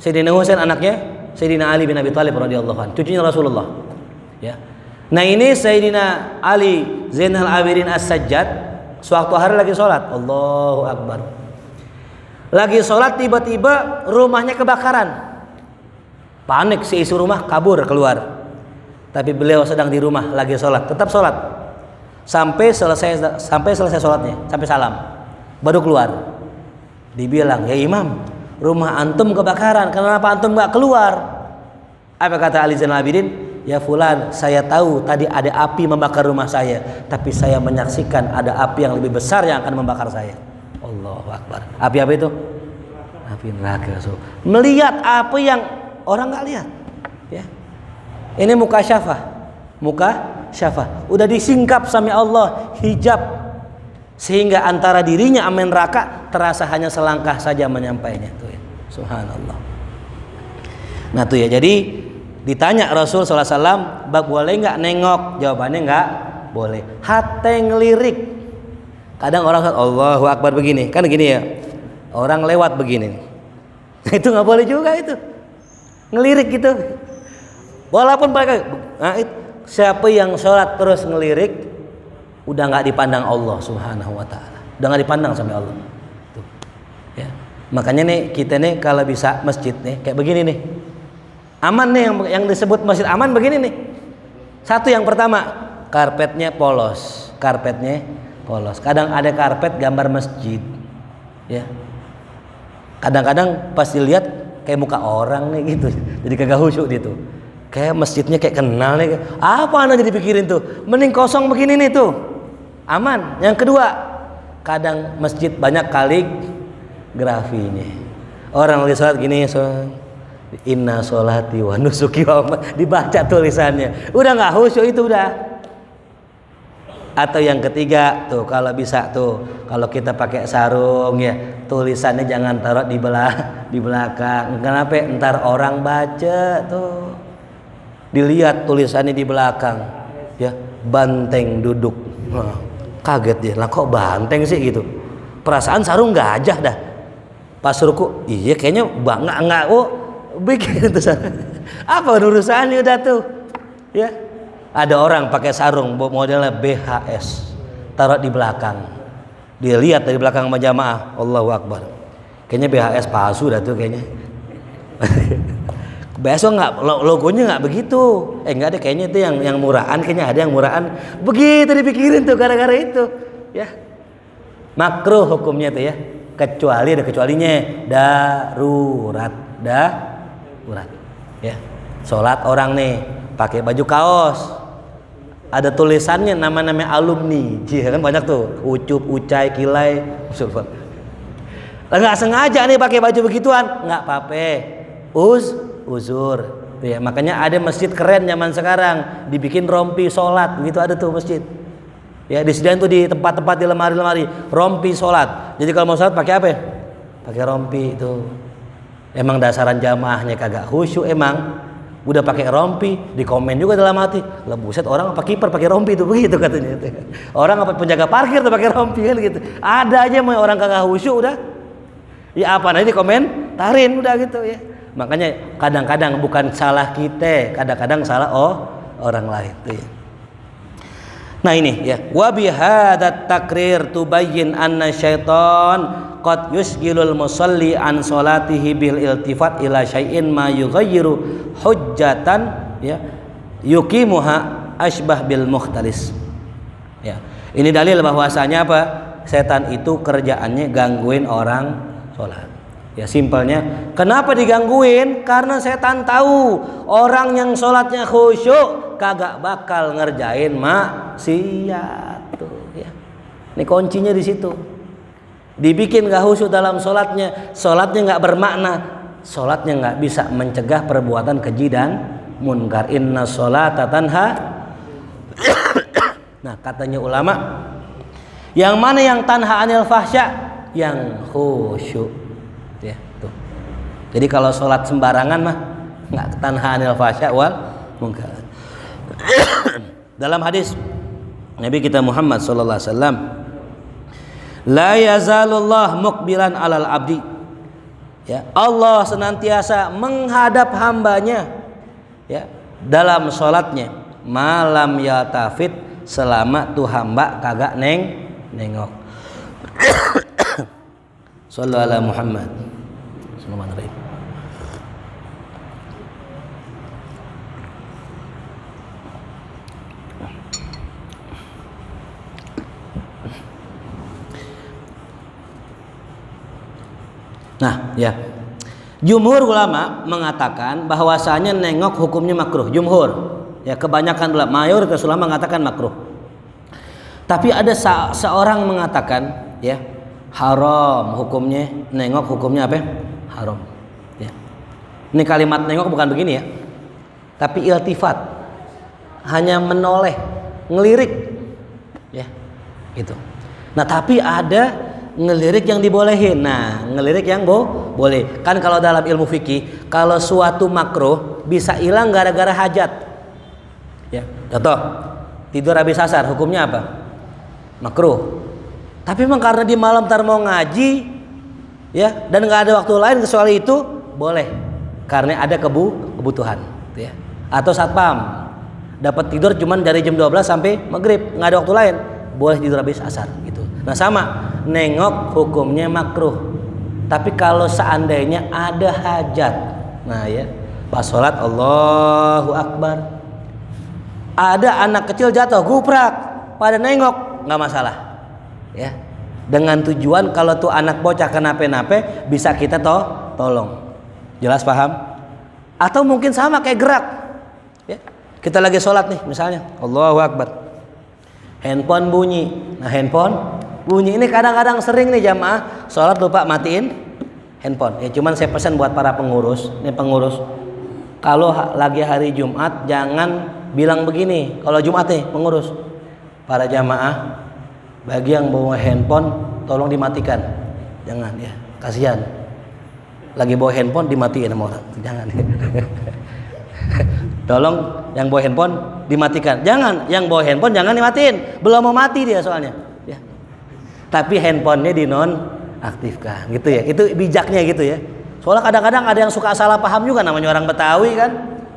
Sayyidina Husain anaknya Sayyidina Ali bin Abi Thalib radhiyallahu anhu, cucunya Rasulullah. Ya. Nah ini Sayyidina Ali Zainal Abidin As-Sajjad suatu hari lagi sholat, Allahu Akbar. Lagi sholat tiba-tiba rumahnya kebakaran. Panik si isi rumah kabur keluar. Tapi beliau sedang di rumah lagi sholat, tetap sholat sampai selesai sholatnya, sampai salam, baru keluar. Dibilang, ya imam, rumah antum kebakaran, kenapa antum nggak keluar? Apa kata Ali Zainal Abidin? Ya fulan, saya tahu tadi ada api membakar rumah saya, tapi saya menyaksikan ada api yang lebih besar yang akan membakar saya. Allahu Akbar. Api apa itu? Api neraka. So, melihat apa yang orang nggak lihat. Ya. Ini muka syafah. Udah disingkap sama Allah, hijab, sehingga antara dirinya sama neraka terasa hanya selangkah saja menyampainya. Tuh ya. Subhanallah. Nah tuh ya, jadi ditanya Rasul SAW, boleh nggak nengok? Jawabannya nggak boleh. Hati ngelirik. Kadang orang Allahu Akbar begini, kan gini ya. Orang lewat begini, itu nggak boleh juga itu. Ngelirik gitu. Walaupun mereka, siapa yang sholat terus ngelirik, udah nggak dipandang Allah Subhanahu Wa Taala, udah nggak dipandang sama Allah. Tuh. Ya. Makanya nih kita nih kalau bisa masjid nih kayak begini nih, aman nih yang disebut masjid aman begini nih. Satu yang pertama, karpetnya polos. Kadang ada karpet gambar masjid, ya. Kadang-kadang pas dilihat kayak muka orang nih gitu, jadi kagak khusyuk gitu. Kayak masjidnya kayak kenal nih. Apa anda jadi pikirin tuh? Mending kosong begini nih tuh. Aman. Yang kedua, kadang masjid banyak kaligrafinya. Orang lagi sholat gini, inna sholati wa nusuki wa dibaca tulisannya. Udah nggak khusyuk itu udah. Atau yang ketiga tuh kalau bisa tuh kalau kita pakai sarung ya tulisannya jangan taruh di belakang. Kenapa? Ntar orang baca tuh. Dilihat tulisannya di belakang, ya banteng duduk, kaget dia, lah kok banteng sih gitu, perasaan sarung gajah dah, pas ruku, iya kayaknya nggak, bikin itu apa urusannya udah tuh, ya ada orang pakai sarung modelnya BHS, taruh di belakang, dia lihat dari belakang jamaah, Allahu Akbar, Kayaknya BHS palsu dah tuh kayaknya. Besok nggak logonya nggak begitu. Nggak ada, kayaknya itu yang murahan, kayaknya ada yang murahan. Begitu dipikirin tuh gara-gara itu, ya. Makruh hukumnya tuh ya. Kecuali ada kecualinya, darurat. Ya. Sholat orang nih pakai baju kaos. Ada tulisannya nama-nama alumni. Kan banyak tuh. Ucup, Ucai, Kilai. Nggak sengaja nih pakai baju begituan, nggak apa-apa. Uzur. Ya, makanya ada masjid keren zaman sekarang, dibikin rompi sholat, gitu ada tuh masjid. Ya, disediain tuh di tempat-tempat di lemari-lemari, rompi sholat. Jadi kalau mau sholat pakai apa? Pakai rompi itu. Emang dasaran jamaahnya kagak khusyuk emang. Udah pakai rompi, di komen juga dalam hati. Lah buset, orang apa kiper pakai rompi itu begitu katanya. Orang apa penjaga parkir tuh pakai rompi kan gitu. Ada aja mau orang kagak khusyuk udah. Ya apa nanti komentarin udah gitu ya. Makanya kadang-kadang bukan salah kita, kadang-kadang salah orang lain tuh ya. Nah ini ya, wa bihadat takrir tubayyin anna syaitan qad yusgilul musalli an salatihi bil iltifat ila syai'in ma yughayyiru hujjatan ya yuqimuha asbah bil mukhtalis. Ya. Ini dalil bahwasanya apa? Setan itu kerjaannya gangguin orang salat. Ya simpelnya, kenapa digangguin? Karena setan tahu orang yang sholatnya khusyuk kagak bakal ngerjain maksiat tuh ya. Ini kuncinya di situ. Dibikin gak khusyuk dalam sholatnya, sholatnya nggak bermakna, sholatnya nggak bisa mencegah perbuatan keji dan munkar. Inna sholata tanha. Nah katanya ulama, yang mana yang tanha anil fahsya? Yang khusyuk. Ya, tuh. Jadi kalau sholat sembarangan mah nggak tanha anil fahsya wal munkar. Dalam hadis Nabi kita Muhammad sallallahu alaihi wasallam, la yazalullah muqbilan alal abdi. Ya, Allah senantiasa menghadap hambanya ya dalam sholatnya, malam yatafit, selama tuh hamba kagak nengok. Sallallahu ala Muhammad. Bismillahirrahmanirrahim. Nah, ya. Jumhur ulama mengatakan bahwasanya nengok hukumnya makruh. Jumhur. Ya, kebanyakan ulama, mayoritas ulama mengatakan makruh. Tapi ada seorang mengatakan, ya, haram hukumnya, nengok hukumnya apa? Haram. Ya. Ini kalimat nengok bukan begini ya, tapi iltifat, hanya menoleh, ngelirik, ya, gitu. Nah tapi ada ngelirik yang dibolehin. Nah ngelirik yang boleh. Kan kalau dalam ilmu fikih, kalau suatu makruh bisa hilang gara-gara hajat. Ya, contoh tidur habis asar, hukumnya apa? Makruh. Tapi memang karena di malam ntar mau ngaji, ya, dan nggak ada waktu lain kecuali itu, boleh. Karena ada kebutuhan, ya. Atau satpam dapat tidur cuman dari jam 12 sampai maghrib, nggak ada waktu lain, boleh tidur habis asar, gitu. Nah sama, nengok hukumnya makruh. Tapi kalau seandainya ada hajat, nah ya, pas sholat Allahu Akbar, ada anak kecil jatuh, guprak, pada nengok, nggak masalah. Ya, dengan tujuan kalau tuh anak bocah kenapa-napa bisa kita tolong. Jelas paham? Atau mungkin sama kayak gerak. Ya, kita lagi sholat nih misalnya, Allahu Akbar, handphone bunyi. Nah handphone bunyi ini kadang-kadang sering nih jamaah sholat lupa matiin handphone. Ya cuman saya pesan buat para pengurus, ini pengurus, kalau lagi hari Jumat jangan bilang begini. Kalau Jumat nih pengurus, para jamaah, bagi yang bawa handphone tolong dimatikan, jangan ya, kasihan. Lagi bawa handphone dimatiin sama orang, jangan. Tolong yang bawa handphone dimatikan, jangan. Yang bawa handphone jangan dimatiin, belum mau mati dia soalnya. Ya. Tapi handphonenya dinonaktifkan, gitu ya. Itu bijaknya gitu ya. Soalnya kadang-kadang ada yang suka salah paham juga, namanya orang Betawi kan.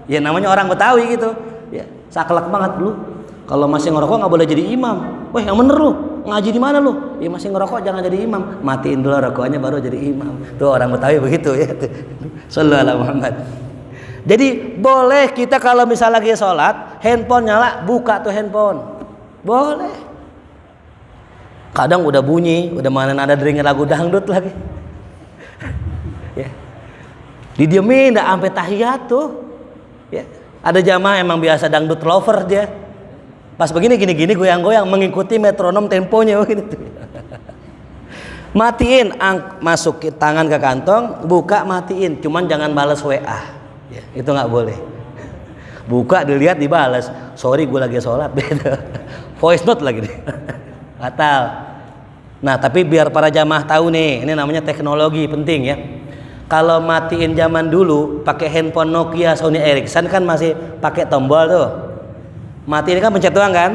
Ya namanya orang Betawi gitu. Ya, saklek banget lu. Kalau masih ngerokok nggak boleh jadi imam. Wah yang bener lu. ngaji di mana lu? Ya masih ngerokok jangan jadi imam. Matiin dulu rokoknya baru jadi imam. Tuh orang Betawi begitu ya. Sallallahu alaihi Muhammad. Jadi boleh kita kalau misal lagi sholat, handphone nyala, buka tuh handphone. Boleh. Kadang udah bunyi, udah mana ada deringan lagu dangdut lagi. Ya. Didiemin dah sampai tahiyat tuh. Ya. Ada jamaah emang biasa dangdut lover dia. Pas begini gini goyang-goyang mengikuti metronom temponya begitu. Matiin, masukin tangan ke kantong, buka matiin, cuman jangan balas WA. Ya, itu nggak boleh. Buka dilihat dibalas, sorry gue lagi sholat, beda. Voice note lagi deh. Batal. Nah tapi biar para jamaah tahu nih, ini namanya teknologi penting ya. Kalau matiin zaman dulu pakai handphone Nokia, Sony Ericsson kan masih pakai tombol tuh. Mati ini kan pencet doang kan,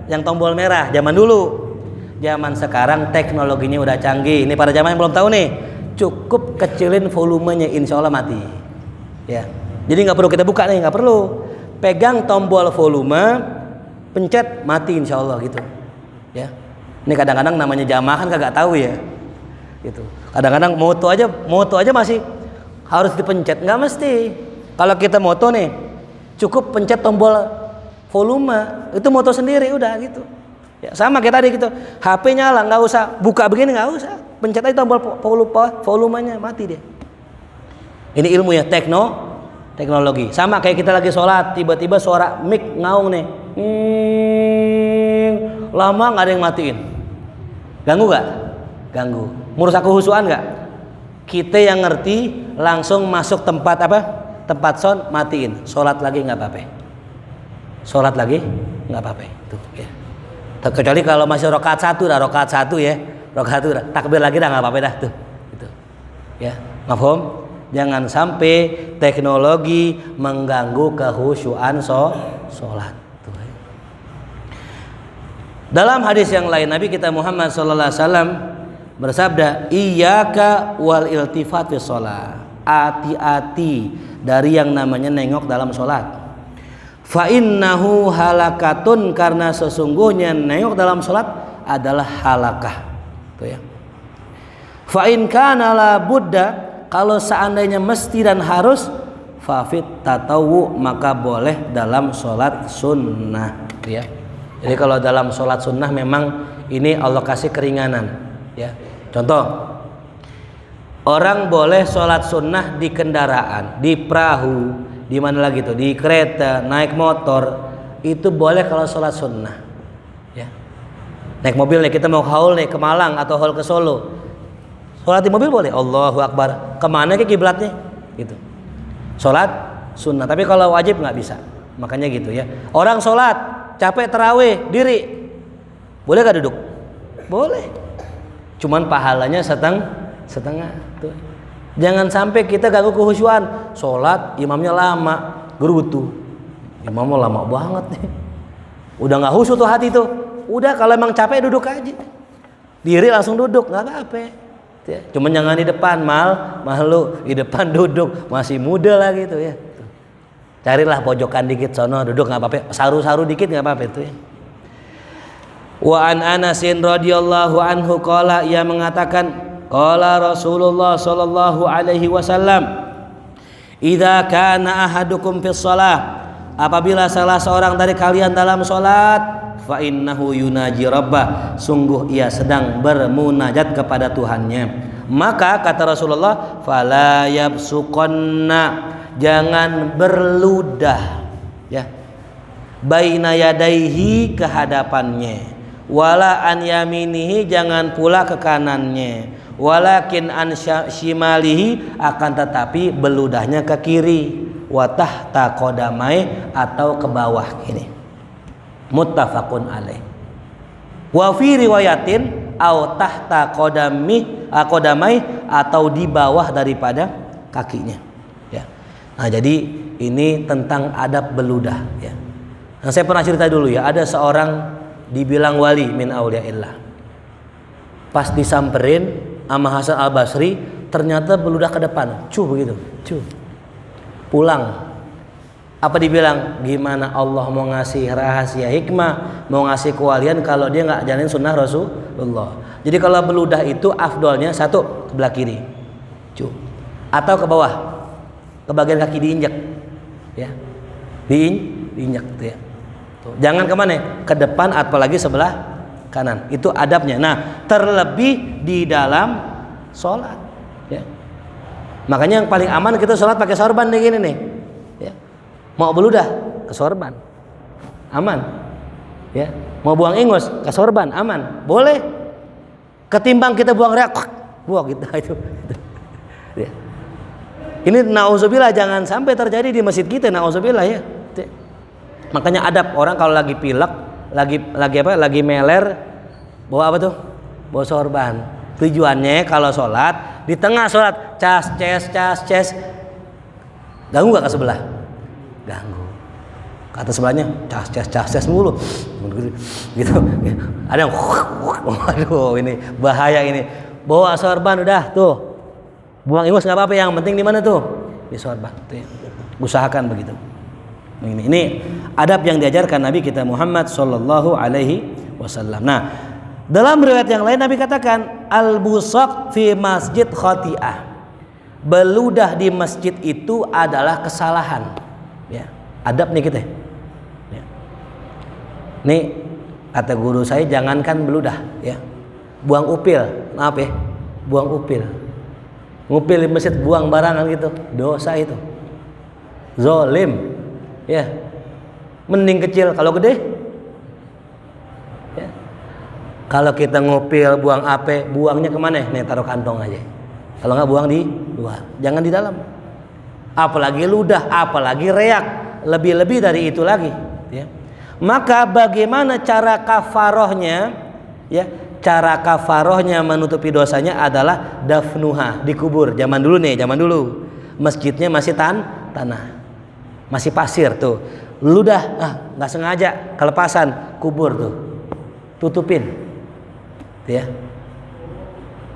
yang tombol merah zaman dulu. Zaman sekarang teknologinya udah canggih. Ini para jamaah yang belum tahu nih, cukup kecilin volumenya, insya Allah mati. Ya, jadi nggak perlu kita buka nih, nggak perlu. Pegang tombol volume, pencet mati insya Allah gitu. Ya, ini kadang-kadang namanya jamaah kan kagak tahu ya. Gitu. Kadang-kadang moto aja masih harus dipencet, nggak mesti. Kalau kita moto nih, cukup pencet tombol volume, itu moto sendiri udah gitu. Ya, sama kayak tadi gitu. HP nyala, nggak usah buka begini, nggak usah. Pencet aja tombol volumenya, mati dia. Ini ilmu ya, teknologi. Sama kayak kita lagi sholat, tiba-tiba suara mic ngaung nih. Lama nggak ada yang matiin. Ganggu nggak? Ganggu. Merusak kehusuan nggak? Kita yang ngerti langsung masuk tempat apa? Tempat sound, matiin. Sholat lagi nggak apa-apa. Sholat lagi nggak apa-apa tuh ya. Kecuali kalau masih rakaat satu ya, takbir lagi dah nggak apa-apa dah tuh gitu ya. Mafhum? Jangan sampai teknologi mengganggu kehusyuan sholat tuh, ya. Dalam hadis yang lain Nabi kita Muhammad sallallahu alaihi wasallam bersabda, iyyaka wal iltifat fi shalah. Hati-hati dari yang namanya nengok dalam sholat. Fa innahu halakatun, karena sesungguhnya nengok dalam sholat adalah halakah. Tuh ya. Fa in kana la budda, kalau seandainya mesti dan harus, fa fit tatawu, maka boleh dalam sholat sunnah. Tuh ya. Jadi kalau dalam sholat sunnah memang ini Allah kasih keringanan. Ya. Contoh, orang boleh sholat sunnah di kendaraan, di perahu, di mana lagi tuh, di kereta, naik motor, itu boleh kalau sholat sunnah. Ya. Naik mobil nih, kita mau haul nih ke Malang atau haul ke Solo, sholat di mobil boleh. Allahu Akbar, kemana ke kiblatnya? Gitu. Sholat sunnah. Tapi kalau wajib nggak bisa. Makanya gitu ya. Orang sholat capek terawih diri, boleh gak duduk? Boleh. Cuman pahalanya setengah. Tuh. Jangan sampai kita ganggu kehusyuan. Sholat imamnya lama, gerutu. Imamnya lama banget nih. Udah nggak khusyuk tuh hati tuh. Udah kalau emang capek duduk aja. Diri langsung duduk, nggak apa-apa. Ya. Cuman jangan di depan, malu di depan duduk, masih muda lah gitu ya. Carilah pojokan dikit sono duduk nggak apa-apa. Saru-saru dikit nggak apa-apa itu ya. Wa an Anasin radhiyallahu anhu qala, ia mengatakan, qala Rasulullah sallallahu alaihi wasallam, idza kana ahadukum fis shalah, apabila salah seorang dari kalian dalam salat, fa innahu yunaji rabbah, sungguh ia sedang bermunajat kepada Tuhannya. Maka kata Rasulullah, fala yabsuqanna, jangan berludah ya, baina yadaihi, ke hadapannya, wala an yaminihi, jangan pula ke kanannya, walakin an shimalihi, akan tetapi beludahnya ke kiri, wa tahta qadamai, atau ke bawah kiri. Muttafaqun alaih. Wa fi riwayatin au tahta qadamai, atau di bawah daripada kakinya ya. Nah, jadi ini tentang adab beludah ya. Nah, saya pernah cerita dulu ya, ada seorang dibilang wali min auliyaillah. Pas disamperin sama Hasan Al-Basri, ternyata beludah ke depan, begitu, pulang. Apa dibilang? Gimana Allah mau ngasih rahasia hikmah, mau ngasih kewalian kalau dia nggak jalanin sunnah Rasulullah. Jadi kalau beludah itu afdolnya satu ke belah kiri, atau ke bawah, ke bagian kaki diinjak, ya, diinjak, tuh ya. Tuh. Jangan kemana? Ke depan, apalagi sebelah kanan. Itu adabnya. Nah, terlebih di dalam sholat, ya. Makanya yang paling aman kita sholat pakai sorban nih gini nih, ya. Mau beludah ke sorban, aman, ya. Mau buang ingus ke sorban, aman, boleh. Ketimbang kita buang reak, buang gitu itu. Ya. Ini nauzubillah jangan sampai terjadi di masjid kita, nauzubillah ya. Makanya adab orang kalau lagi pilek, lagi meler, bawa apa tuh? Bawa sorban. Tujuannya kalau sholat, di tengah sholat cas ces, ganggu gak ke sebelah? Ganggu. Kata sebelahnya cas ces mulu, gitu. Ada yang, waduh ini bahaya ini. Bawa sorban udah tuh, buang ingus nggak apa-apa, yang penting di mana tuh? Di sorban. Tuh, ya. Usahakan begitu. Ini adab yang diajarkan Nabi kita Muhammad Sallallahu Alaihi Wasallam. Nah, dalam riwayat yang lain Nabi katakan al-busaq fi masjid khati'ah. Beludah di masjid itu adalah kesalahan. Ya, adab nih kita. Ya. Nih kata guru saya jangankan beludah, ya. Buang upil, maaf ya. Buang upil. Ngupil di masjid, buang barangan gitu. Dosa itu. Zolim. Ya. Mending kecil, kalau gede. Ya. Kalau kita ngupil, buang ape, buangnya kemana? Nih taruh kantong aja. Kalau nggak buang di luar, jangan di dalam. Apalagi ludah, apalagi reak, lebih-lebih dari itu lagi. Ya. Maka bagaimana cara kafarohnya? Ya, cara kafarohnya menutupi dosanya adalah dafnuha, dikubur. Zaman dulu nih, zaman dulu masjidnya masih tanah, masih pasir tuh. Ludah, nggak sengaja kelepasan, kubur tuh, tutupin. Ya,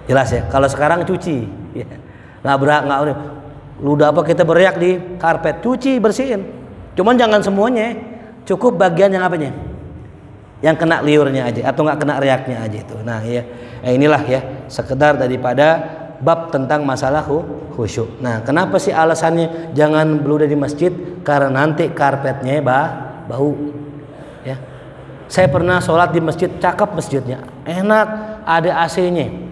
jelas ya. Kalau sekarang cuci, ya. nggak ludah apa kita beriak di karpet, cuci bersihin. Cuman jangan semuanya, cukup bagian yang apanya, yang kena liurnya aja atau nggak kena riaknya aja itu. Nah ya, inilah ya sekedar daripada bab tentang masalah khusyuk. Nah kenapa sih alasannya jangan beludah di masjid? Karena nanti karpetnya bau. Ya, saya pernah sholat di masjid, cakep masjidnya, enak, ada AC-nya.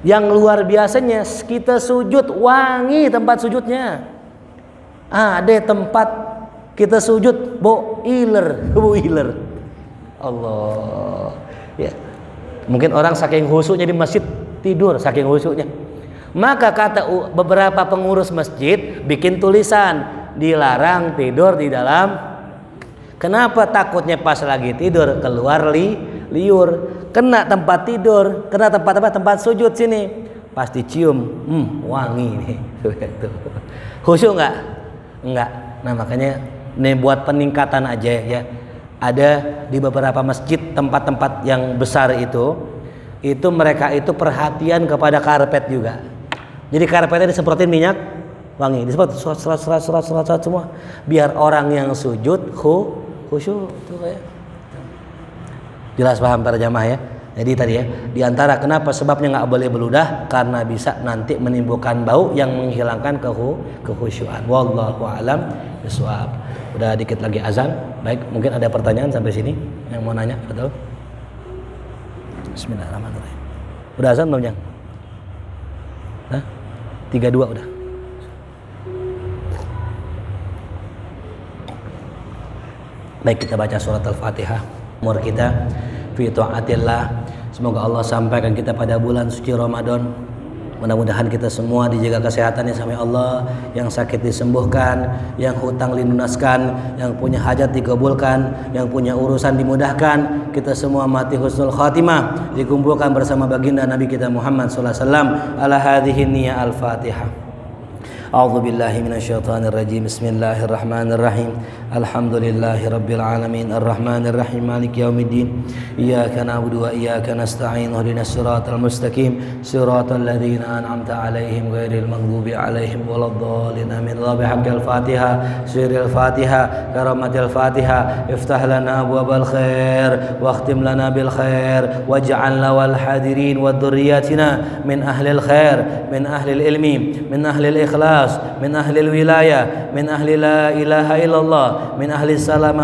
Yang luar biasanya kita sujud wangi tempat sujudnya. Ada tempat kita sujud bau iler. Allah. Ya. Mungkin orang saking khusyuknya di masjid tidur saking khusyuknya. Maka kata beberapa pengurus masjid bikin tulisan dilarang tidur di dalam. Kenapa? Takutnya pas lagi tidur keluar liur. Kena tempat tidur, kena tempat apa? Tempat sujud sini. Pasti cium, wangi nih. Khusyuk nggak? Enggak. Nah makanya nih buat peningkatan aja ya. Ada di beberapa masjid tempat-tempat yang besar itu mereka itu perhatian kepada karpet juga. Jadi karpetnya disemprotin minyak wangi, disemprot serat semua. Biar orang yang sujud khusyuk tuh ya. Jelas paham para jamaah ya. Jadi tadi ya, diantara kenapa sebabnya nggak boleh beludah karena bisa nanti menimbulkan bau yang menghilangkan kekhusyuan. Wallahu a'lam bishawab. Udah dikit lagi azan. Baik, mungkin ada pertanyaan sampai sini yang mau nanya, betul? Bismillahirrahmanirrahim. Udah azan belum, Jang? 32 udah. Baik, kita baca surat Al-Fatihah. Umur kita fi taatillah. Semoga Allah sampaikan kita pada bulan suci Ramadan. Mudah-mudahan kita semua dijaga kesehatannya sampai Allah, yang sakit disembuhkan, yang hutang dilunaskan, yang punya hajat dikabulkan, yang punya urusan dimudahkan. Kita semua mati husnul khatimah, dikumpulkan bersama baginda Nabi kita Muhammad sallallahu alaihi wasallam. Ala hadhihi niyya al-Fatihah. A'udzu billahi minasyaitonir rajim. Bismillahirrahmanirrahim. Alhamdulillahi rabbil alamin arrahmanir rahim maliki yaumiddin. Iyyaka na'budu wa iyyaka nasta'in. Ihdinas siratal mustaqim siratal ladzina an'amta 'alaihim ghairil maghdubi 'alaihim waladdallin. Amin. Bihaqqil Fatihah, sirril Fatihah, karamatil Fatihah. Iftah lana abwabal khair wa akhtim lana bil khair waj'alna wal hadirin wa dzurriyyatina min ahlil khair, min ahlil ilmi, min ahlil ikhlas, min ahlil wilayah, min ahli la ilaha illallah, min ahli salamah